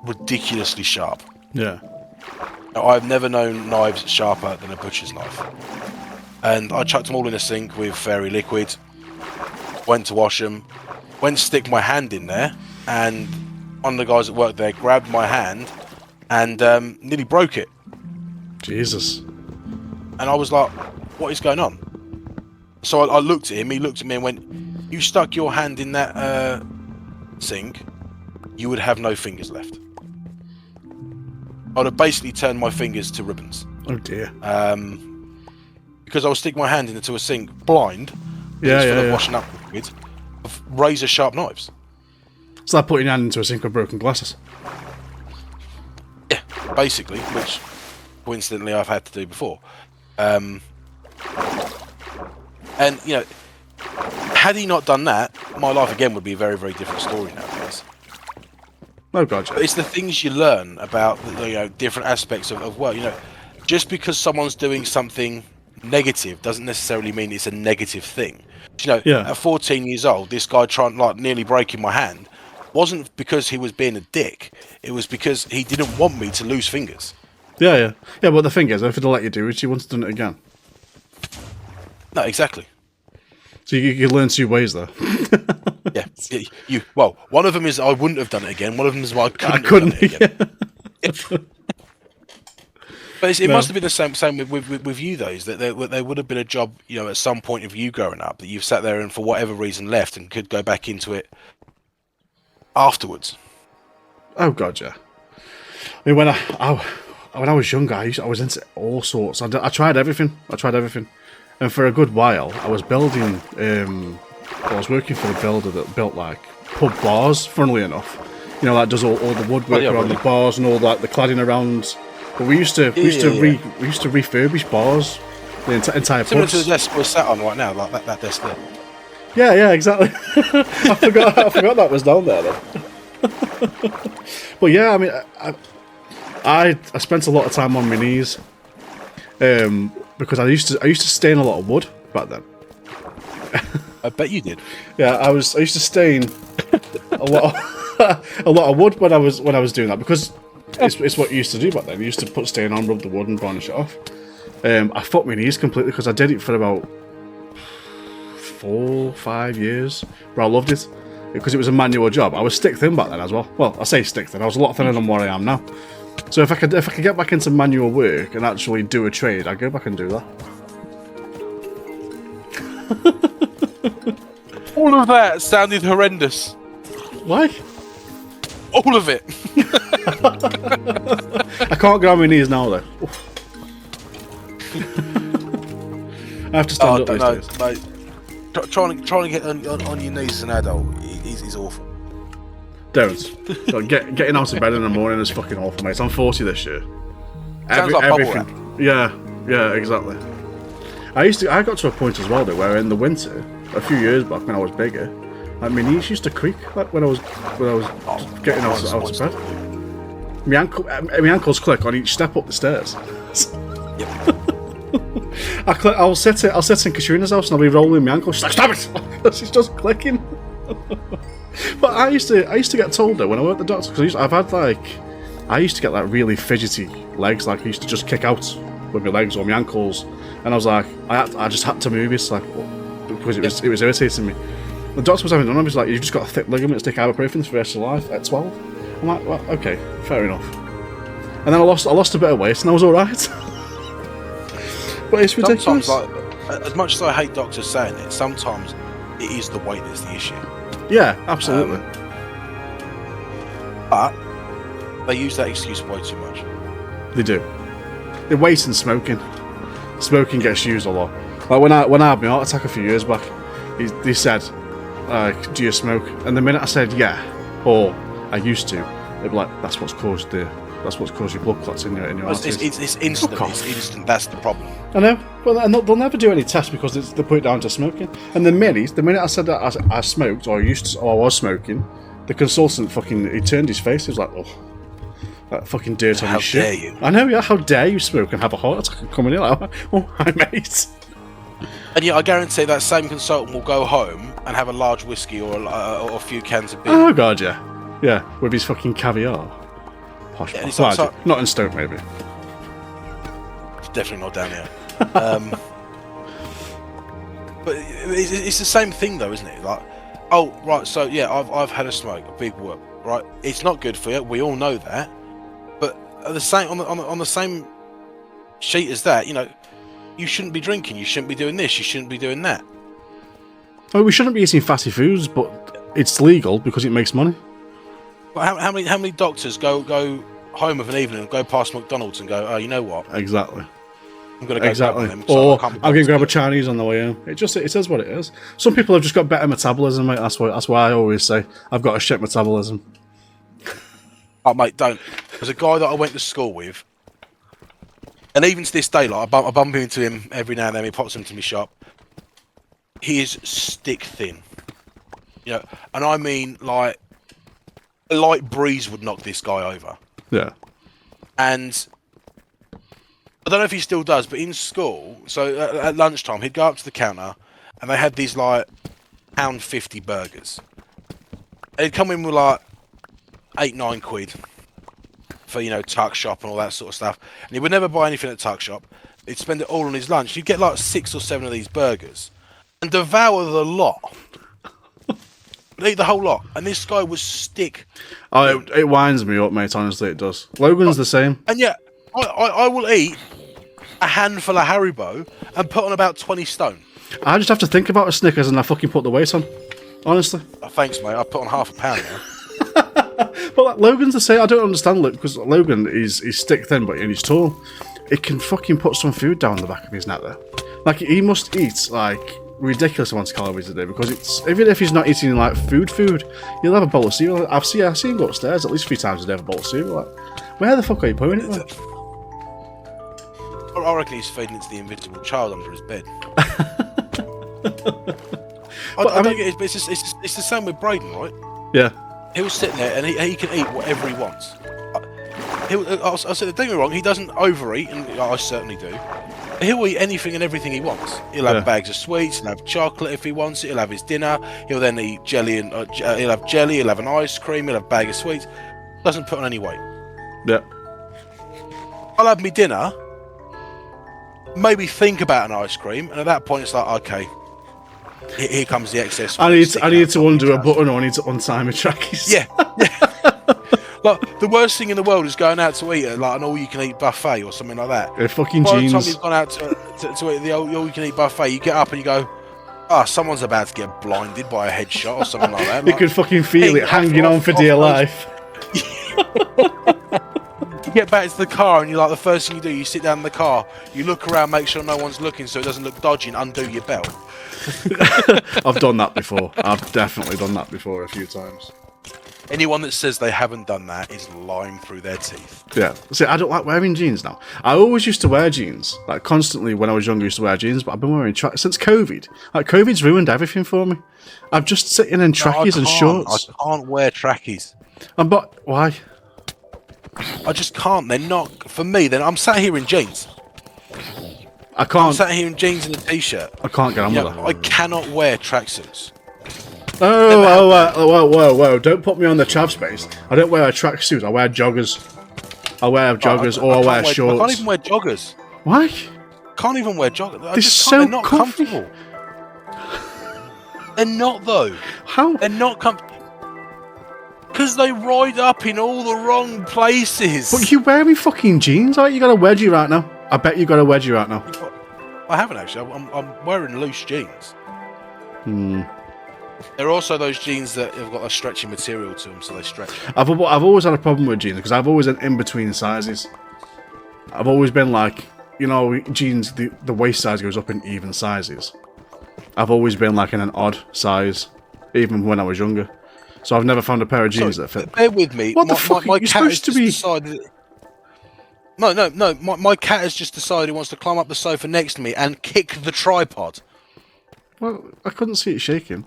ridiculously sharp. Yeah. Now, I've never known knives sharper than a butcher's knife. And I chucked them all in a sink with fairy liquid. Went to wash them, went to stick my hand in there, and one of the guys that worked there grabbed my hand and nearly broke it. Jesus. And I was like, what is going on? So I looked at him, he looked at me and went, you stuck your hand in that sink, you would have no fingers left. I would have basically turned my fingers to ribbons. Oh dear. Because I was sticking my hand into a sink blind. Yeah. Washing up with razor sharp knives. It's like putting your hand into a sink of broken glasses. Yeah, basically, which coincidentally I've had to do before. And had he not done that, my life again would be a very, very different story nowadays. Oh God. But it's the things you learn about different aspects of work. Just because someone's doing something negative doesn't necessarily mean it's a negative thing. At 14 years old, this guy nearly breaking my hand wasn't because he was being a dick. It was because he didn't want me to lose fingers. Yeah. But the thing is, if he'd let you do it, you wouldn't have done it again. No, exactly. So you learn two ways there. Yeah. One of them is I wouldn't have done it again. One of them is I couldn't have done it again. But it must have been the same with you, though. That there would have been a job, at some point of you growing up that you've sat there and for whatever reason left and could go back into it afterwards. Oh God, yeah. I mean, when I was younger, I was into all sorts. I tried everything. And for a good while, I was building. I was working for a builder that built pub bars. Funnily enough, that does all the woodwork around the bars and all the cladding around. But we used to refurbish bars, the entire similar pubs. to the desk we're sat on right now, like that desk there. Yeah, exactly. I forgot that was down there then. But yeah, I mean, I spent a lot of time on my knees, because I used to stain a lot of wood back then. I bet you did. Yeah, I used to stain a lot of wood when I was doing that, because it's what you used to do back then. You used to put stain on, rub the wood, and varnish it off. I fucked my knees completely because I did it for about 4-5 years, but I loved it because it was a manual job. I was stick thin back then as well. Well, I say stick thin. I was a lot thinner than what I am now. So if I could get back into manual work and actually do a trade, I'd go back and do that. All of that sounded horrendous. Why? All of it. I can't get on my knees now, though. I have to stand up these days. Mate. Trying to get on your knees as an adult is awful. Don't. Like, getting out of bed in the morning is fucking awful, mate. I'm 40 this year. Sounds like bubble wrap. Yeah, exactly. I got to a point as well, though, where in the winter, a few years back when I was bigger, like my knees used to creak like when I was getting out of bed. My ankles click on each step up the stairs. Yep. I'll sit in Katrina's house and I'll be rolling my ankle. She's like, "Stop it!" She's just clicking. But I used to get told though when I went to the doctor, because I used to get like really fidgety legs. Like I used to just kick out with my legs or my ankles, and I was like, I just had to move it, like because it was irritating me. The doctor was having none of it. He's like, "You've just got thick ligaments, take ibuprofen for the rest of your life at 12." I'm like, well, okay, fair enough. And then I lost a bit of weight, and I was all right. But it's ridiculous. Sometimes, like, as much as I hate doctors saying it, sometimes it is the weight that's the issue. Yeah, absolutely. But they use that excuse way too much. They do. The weight and smoking. Smoking gets used a lot. Like when I had my heart attack a few years back, they said, "Do you smoke?" And the minute I said yeah, or I used to, they'd be like, "That's what's caused your blood clots in your arteries." It's instant. It's instant. That's the problem. I know. Well, they'll never do any tests because they put it down to smoking. And the minute I said that I smoked or I was smoking, the consultant he turned his face. He was like, "Oh, that fucking dirt on your shit." How dare you? I know. Yeah. How dare you smoke and have a heart attack and come in here like, "Oh, hi mate." And yeah, I guarantee that same consultant will go home and have a large whiskey or a few cans of beer. Oh god, yeah, with his fucking caviar. Posh. Yeah, Well, not in Stoke, maybe. Definitely not down here. But it's the same thing, though, isn't it? Like, oh right, so yeah, I've had a smoke, a big whoop. Right, it's not good for you. We all know that. But at the same on the same sheet as that, you know, you shouldn't be drinking. You shouldn't be doing this. You shouldn't be doing that. Oh, we shouldn't be eating fatty foods, but it's legal because it makes money. But how many doctors go home of an evening and go past McDonald's and go, "Oh, you know what? Exactly. I'm going to go exactly." grab them, or I'm going to grab a Chinese on the way home. It is what it is. Some people have just got better metabolism, mate. That's why I always say I've got a shit metabolism. Oh, mate, don't. There's a guy that I went to school with, and even to this day, like I bump into him every now and then. He pops into my shop. He is stick thin, you know, and I mean like a light breeze would knock this guy over. Yeah. And I don't know if he still does, but in school, so at lunchtime, he'd go up to the counter, and they had these like £1.50 burgers. They'd come in with like £8-9 for, you know, tuck shop and all that sort of stuff. And he would never buy anything at tuck shop. He'd spend it all on his lunch. He'd get like 6 or 7 of these burgers and devour the lot. Eat the whole lot. And this guy was stick. Oh, it winds me up, mate. Honestly, it does. Logan's the same. And yeah, I will eat a handful of Haribo and put on about 20 stone. I just have to think about a Snickers and I fucking put the weight on. Honestly. Oh, thanks, mate. I put on half a pound now. Well, like, Logan's the same. I don't understand it because Logan is stick thin, but he's tall. He can fucking put some food down the back of his neck there. Like he must eat like ridiculous amounts of calories a day because it's even if he's not eating like food, he'll have a bowl of cereal. I've seen him go upstairs at least 3 times a day have a bowl of cereal. Like, where the fuck are you putting it? Like? I reckon he's feeding it to the invisible child under his bed. I don't get it, but it's the same with Braden, right? Yeah. He'll sit there and he can eat whatever he wants. I'll say, don't get me wrong, he doesn't overeat, and I certainly do. He'll eat anything and everything he wants. He'll have bags of sweets, he'll have chocolate if he wants it, he'll have his dinner, he'll then eat jelly, and he'll have jelly, he'll have an ice cream, he'll have a bag of sweets. Doesn't put on any weight. Yeah. I'll have me dinner, maybe think about an ice cream, and at that point it's like, okay, here comes the excess. I need to undo a button or I need to untie my trackies. Yeah. Like, the worst thing in the world is going out to eat at like an all-you-can-eat buffet or something like that. Fucking By the jeans. time you've gone out to eat the all-you-can-eat buffet, you get up and you go, someone's about to get blinded by a headshot or something like that. You could fucking feel it hanging on for dear life. You get back to the car and you're like, the first thing you do, you sit down in the car, you look around, make sure no one's looking so it doesn't look dodgy, and undo your belt. I've done that before. I've definitely done that before a few times. Anyone that says they haven't done that is lying through their teeth. Yeah. See, I don't like wearing jeans now. I always used to wear jeans. Like, constantly when I was younger, I used to wear jeans, but I've been wearing tracks since COVID. Like, COVID's ruined everything for me. I'm just sitting in trackies and shorts. I can't wear trackies. Why? I just can't. They're not, for me, then I'm sat here in jeans. I can't. I'm sat here in jeans and a t-shirt. I can't get on with it. I cannot wear tracksuits. Whoa. Don't put me on the chav space. I don't wear a tracksuit. I wear joggers. I wear joggers or I wear shorts. I can't even wear joggers. Why? Can't even wear joggers. They're so they're not comfy. comfortable. They're not, though. How? They're not comfortable. Because they ride up in all the wrong places. But you're wearing fucking jeans, aren't you? You got a wedgie right now. I bet you got a wedgie right now. I haven't actually. I'm wearing loose jeans. Hmm. There are also those jeans that have got a stretchy material to them, so they stretch. I've always had a problem with jeans because I've always been in between sizes. I've always been like, you know, jeans, the waist size goes up in even sizes. I've always been like in an odd size, even when I was younger. So I've never found a pair of jeans that fit. Bear with me. What the fuck? My You're cat has supposed to just be... decided... No. My cat has just decided he wants to climb up the sofa next to me and kick the tripod. Well, I couldn't see it shaking.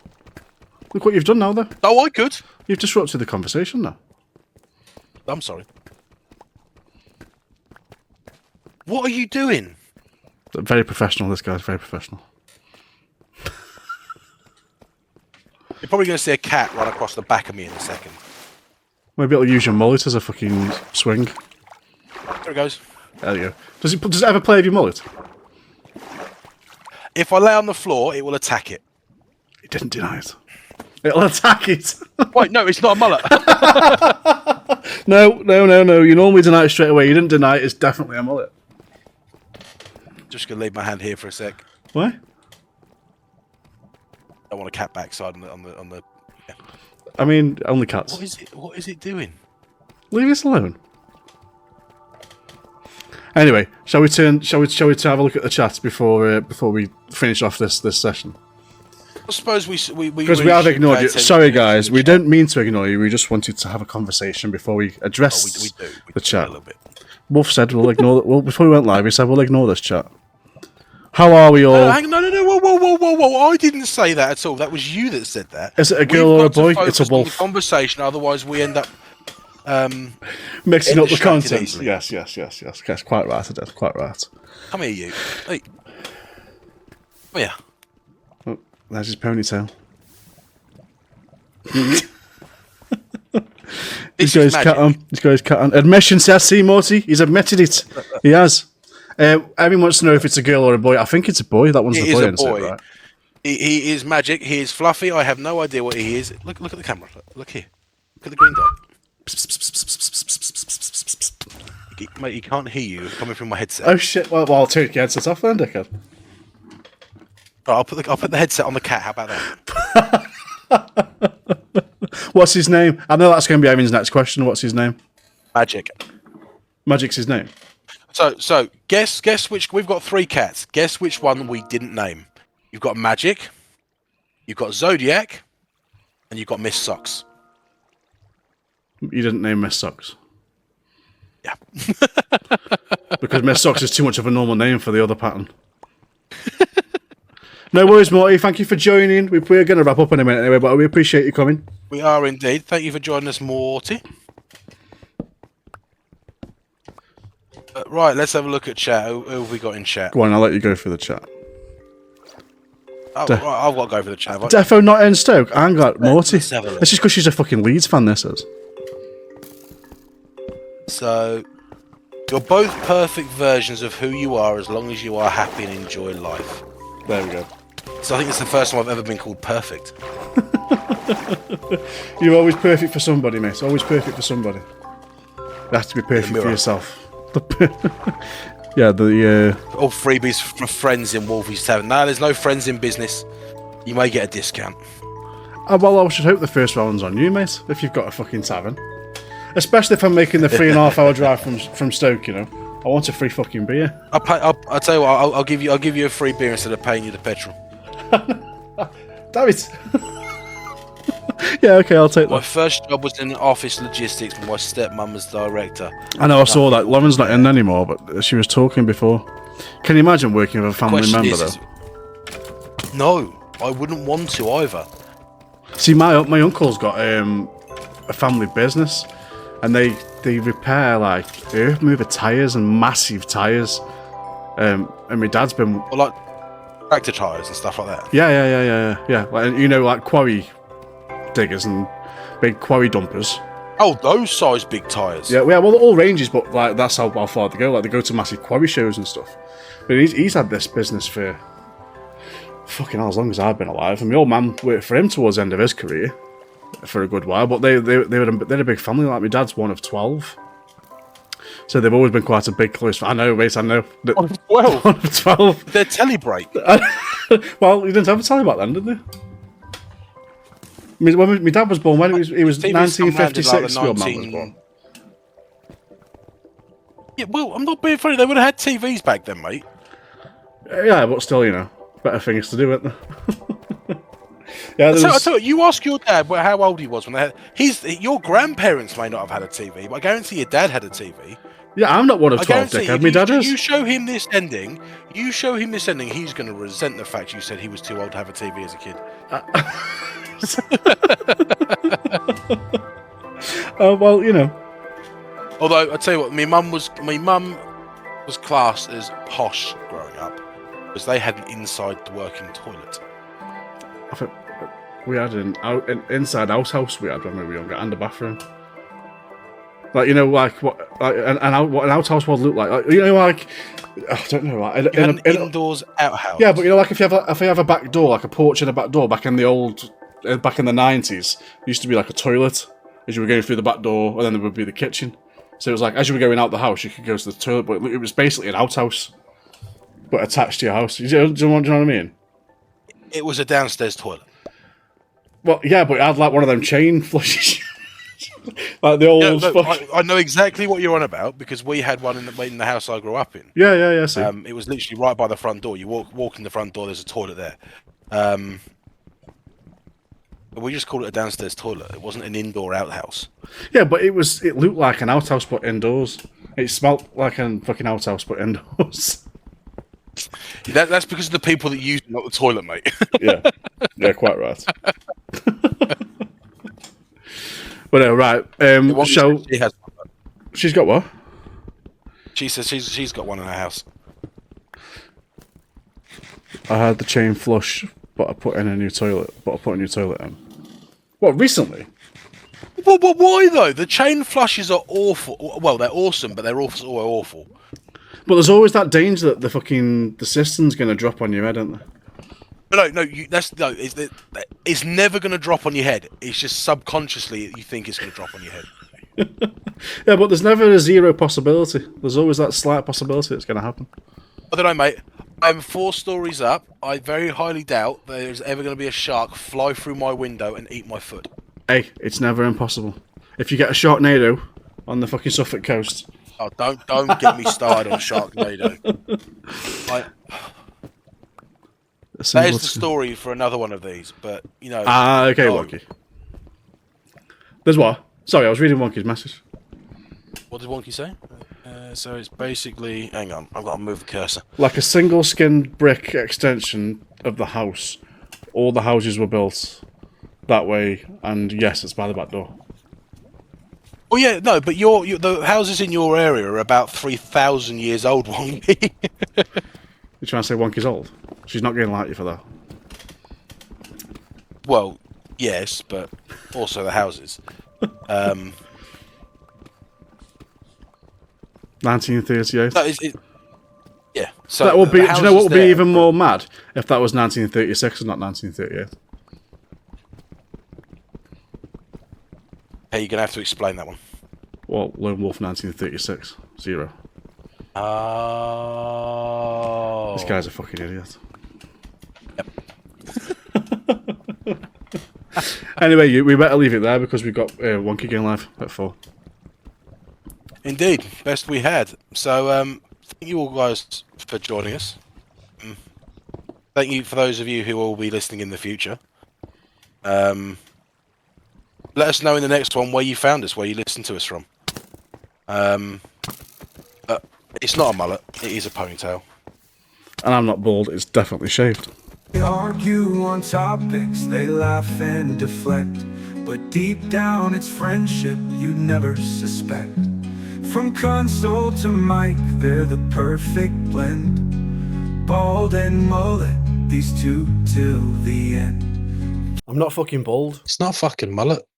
Look what you've done now, though. Oh, I could. You've disrupted the conversation now. I'm sorry. What are you doing? Very professional, this guy's very professional. You're probably going to see a cat run across the back of me in a second. Maybe it'll use your mullet as a fucking swing. There it goes. There you go. Does it ever play with your mullet? If I lay on the floor, it will attack it. It didn't deny it. It'll attack it. Wait, no, it's not a mullet. No. You normally deny it straight away. You didn't deny it. It's definitely a mullet. Just going to leave my hand here for a sec. Why? I want a cat backside on the. Yeah. I mean, only cats. What is it doing? Leave us alone. Anyway, shall we have a look at the chat before we finish off this session? I suppose we because we have ignored you. Sorry, guys, we don't mean to ignore you. We just wanted to have a conversation before we address the chat. A little bit. Wolf said we'll ignore. Well, before we went live, he said we'll ignore this chat. How are we all? Whoa! I didn't say that at all. That was you that said that. Is it a girl or a boy? It's a wolf. Conversation. Otherwise, we end up mixing up the content. Easily. Yes. Yes, quite right. I did. Quite right. Come here, you. Hey. Oh yeah. Oh, there's his ponytail. He's got his cat on. Admission says, see, Morty. He's admitted it. He has. Everyone wants to know if it's a girl or a boy. I think it's a boy. That one's the boy. It is a boy. Right? He is magic. He is fluffy. I have no idea what he is. Look at the camera. Look here. Look at the green dot. Mate, he can't hear you coming from my headset. Oh shit! Well, I'll take your headset off then, dickhead. Right, I'll put the headset on the cat. How about that? What's his name? I know that's going to be Evan's next question. What's his name? Magic. Magic's his name. So guess which we've got 3 cats. Guess which one we didn't name. You've got Magic, you've got Zodiac, and you've got Miss Socks. You didn't name Miss Socks. Yeah. Because Miss Socks is too much of a normal name for the other pattern. No worries, Morty. Thank you for joining. We're going to wrap up in a minute anyway, but we appreciate you coming. We are indeed. Thank you for joining us, Morty. Right, let's have a look at chat. Who have we got in chat? Go on, I'll let you go through the chat. Oh, right, I've got to go for the chat. Defo not in Stoke. I ain't got Morty. Let's have a look. It's just because she's a fucking Leeds fan, this is. So, you're both perfect versions of who you are as long as you are happy and enjoy life. There we go. So I think it's the first time I've ever been called perfect. You're always perfect for somebody, mate. Always perfect for somebody. You have to be perfect for yourself. Yeah, all freebies for friends in Wolfie's Tavern. No, there's no friends in business. You may get a discount. Well, I should hope the first round's on you, mate, if you've got a fucking tavern. Especially if I'm making the 3.5 hour drive from Stoke, you know. I want a free fucking beer. I'll tell you what. I'll give you a free beer instead of paying you the petrol. Damn it. Yeah, okay, I'll take My that. first job was in office logistics with my stepmum as director. I know, I saw that. Lauren's not in anymore, but she was talking before. Can you imagine working with a family member, though? No, I wouldn't want to either. See, my uncle's got a family business, and they repair like earth mover tires and massive tires. And my dad's been Like tractor tires and stuff like that. yeah. Like, you know, like quarry diggers and big quarry dumpers. Oh, those size big tires. Yeah, well, all ranges, but like that's how far they go. Like they go to massive quarry shows and stuff. But he's had this business for fucking hell, as long as I've been alive. And my old man worked for him towards the end of his career for a good while. But they're a big family. Like my dad's one of 12, so they've always been quite a big close. I know, mate. I know. One of 12. One of 12. They're telebreak. Well, you didn't have a tally back then, did they? When my dad was born, when he was 1956. My old man was born. Yeah, well, I'm not being funny. They would have had TVs back then, mate. Yeah, but still, you know, better things to do, weren't there? Yeah, I tell you, you ask your dad how old he was when they had. Your grandparents may not have had a TV, but I guarantee your dad had a TV. Yeah, I'm not one of 12, dickhead. My dad is. You show him this ending, he's going to resent the fact you said he was too old to have a TV as a kid. Well, you know. Although I tell you what, my mum was classed as posh growing up because they had an inside working toilet. I think we had an inside house we had when we were younger, and a bathroom. Like, you know, like what an outhouse would look like. You know, like I don't know, like an indoors outhouse. Yeah, but you know, like if you have a back door, like a porch and a back door, back in the 90s, there used to be like a toilet as you were going through the back door, and then there would be the kitchen. So it was like as you were going out the house, you could go to the toilet, but it was basically an outhouse, but attached to your house. Do you know what I mean? It was a downstairs toilet. Well, yeah, but it had like one of them chain flushes. Like the old. Yeah, no, I know exactly what you're on about because we had one in the house I grew up in. Yeah. See. It was literally right by the front door. You walk in the front door. There's a toilet there. We just called it a downstairs toilet. It wasn't an indoor outhouse. Yeah, but it looked like an outhouse but indoors. It smelt like a fucking outhouse but indoors. That's because of the people that use it, not the toilet, mate. Yeah, quite right. But no, right. She's got what? She says she's got one in her house. I had the chain flush, but I put in a new toilet. In. What, recently? Well, why though? The chain flushes are awful. Well, they're awesome, but they're also awful. But there's always that danger that the cistern's going to drop on your head, isn't there? It's never going to drop on your head. It's just subconsciously you think it's going to drop on your head. Yeah, but there's never a zero possibility. There's always that slight possibility it's going to happen. I don't know, mate. I'm 4 stories up. I very highly doubt there's ever going to be a shark fly through my window and eat my foot. Hey, it's never impossible. If you get a Sharknado on the fucking Suffolk coast. Oh, don't get me started on Sharknado. That is the story for another one of these, but you know. Okay, Wonky. There's what? Sorry, I was reading Wonky's message. What did Wonky say? So it's basically. Hang on, I've got to move the cursor. Like a single skinned brick extension of the house. All the houses were built that way, and yes, it's by the back door. Oh yeah, no, but the houses in your area are about 3,000 years old, Wonky. You're trying to say Wonky's old? She's not going to like you for that. Well, yes, but also the houses. 1938. No, yeah. So that would be. Do you know what would be even more mad if that was 1936 and not 1938? Hey, you're gonna have to explain that one. Well, Lone Wolf 1936 0. Oh. This guy's a fucking idiot. Yep. Anyway, we better leave it there because we've got Wonky going live at 4. Indeed, best we had. So, thank you all guys for joining us. Thank you for those of you who will be listening in the future. Let us know in the next one where you found us, where you listened to us from. It's not a mullet; it is a ponytail. And I'm not bald; it's definitely shaved. They argue on topics, they laugh and deflect, but deep down it's friendship you'd never suspect. From console to mic, they're the perfect blend. Bald and mullet, these two till the end. I'm not fucking bald. It's not fucking mullet.